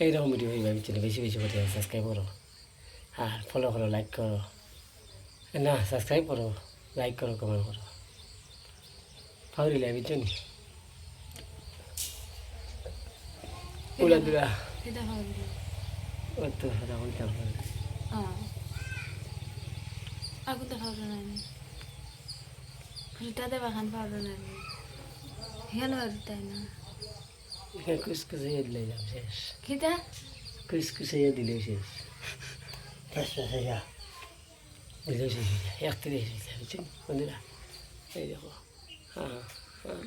এইরকম ভিডিও হইবে বুঝছেন, বেশি বেশি করে সাবস্ক্রাইব করো আর ফলো করো, লাইক করো, না সাবস্ক্রাইব করো, লাইক করো, কমেন্ট করো, ফাউরিলা বুঝছেন। উলা দুরা এটা হবে ও তো কথা বলতাম aku tak tahu nani. Kita ada bahan tahu nani. Hian baru tahu na. কুসকুসাইয়া দিলাম শেষ, Kita কুসকুসাইয়া দিলে শেষ, কুসকুসাইয়া দিলে শেষ, একটি শেষ বুঝছেন বন্ধুরা। এই দেখো, হ্যাঁ হ্যাঁ,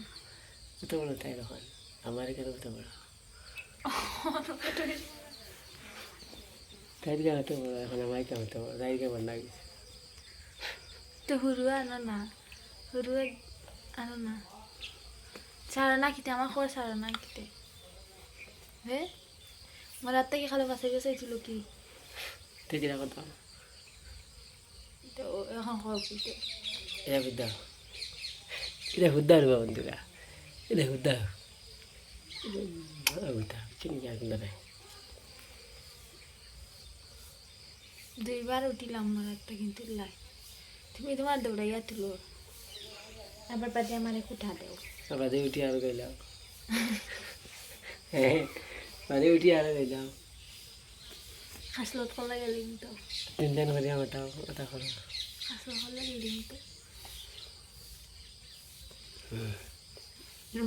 কত বড় তাই দেখুন, আমার এখানে কত বড়, তাই কত বড়, এখন আমার কেমন তো বড়, তাই কেমন লাগিছে। tu huru na. Huru na. Sarana kita mah kau sarana kita. Meratta ki kalau bahasa Inggris itu loki. তুই যেটা কথা Itu orang kau kita. এটা হুদ্দা, এটা হুদ্দা রে বন্ধুরা, এটা হুদ্দা হুদ্দা চিনি যা কিন্তু নাই। দুইবার উঠিলাম মরাত্তা কিন্তু লাই তুমি তোমার দৌড়াইয়া তুলো আবার পাতে আমারে কুঠা দেও আমরা দিয়ে উঠি আরো গেলাম, মানে উঠি আরো গেলাম, হাসলত কলা গেলিম তো দিন দিন করে আমারটা কথা করো। হাসলত কলা গেলিম তো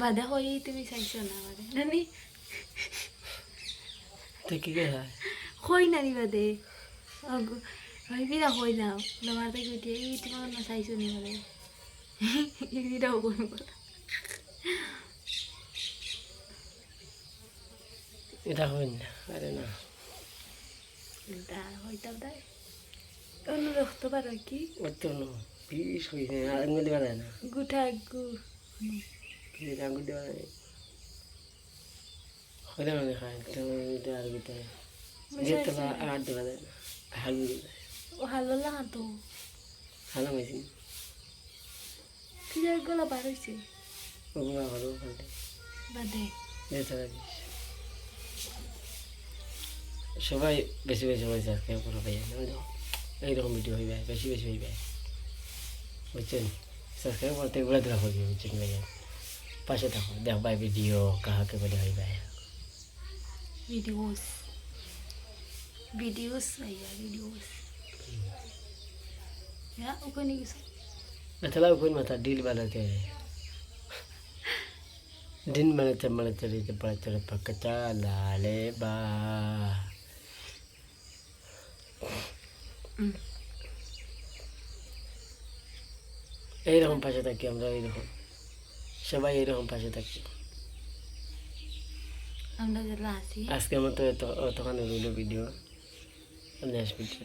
বাধা হই তুমি চাইছো না বাদে নানি তুই কি কে হয় হই নানি বাদে ভাই বিরা হই নাও তোমার থেকে উঠে এই তোমার না চাইছো নি বলে এদিটাও করবো এটা হয় না, আরে না হইতাম তাই অন্য রক্ত পারো কি ওর তো বিষ হয়েছে, আঙুল দেওয়া যায় না, গুঠা গু আঙুল দেওয়া যায় হলে মানে খায় তো আর গিতে যেতে আর দেওয়া যায় না, হালু ও হালো লাগা তো হালা মেশিন কি যায় গলা বার হয়েছে ওগুলো হলো ওখানে বাদে যেতে পারিস। সবাই বেশি বেশি করে সাবস্ক্রাইব করো ভাইয়া, এইরকম ভিডিও হইবে বেশি বেশি হইবে বুঝছেন। সাবস্ক্রাইব করতে এগুলো দেওয়া হইবে বুঝছেন ভাইয়া, পাশে থাকো দেখবাই ভিডিও কাহাকে বলে হইবে। videos भैया videos ya ওখানে গেছে मतलब कोई मत डील वाला थे दिन मने चले के पड़ा चले पकचा लाले बा এইরকম পাশে থাকি আমরা, এইরকম সবাই এইরকম পাশে থাকি। আমরা যারা আছি আজকের মতো অতখানি রইল ভিডিও, নেক্সট ভিডিও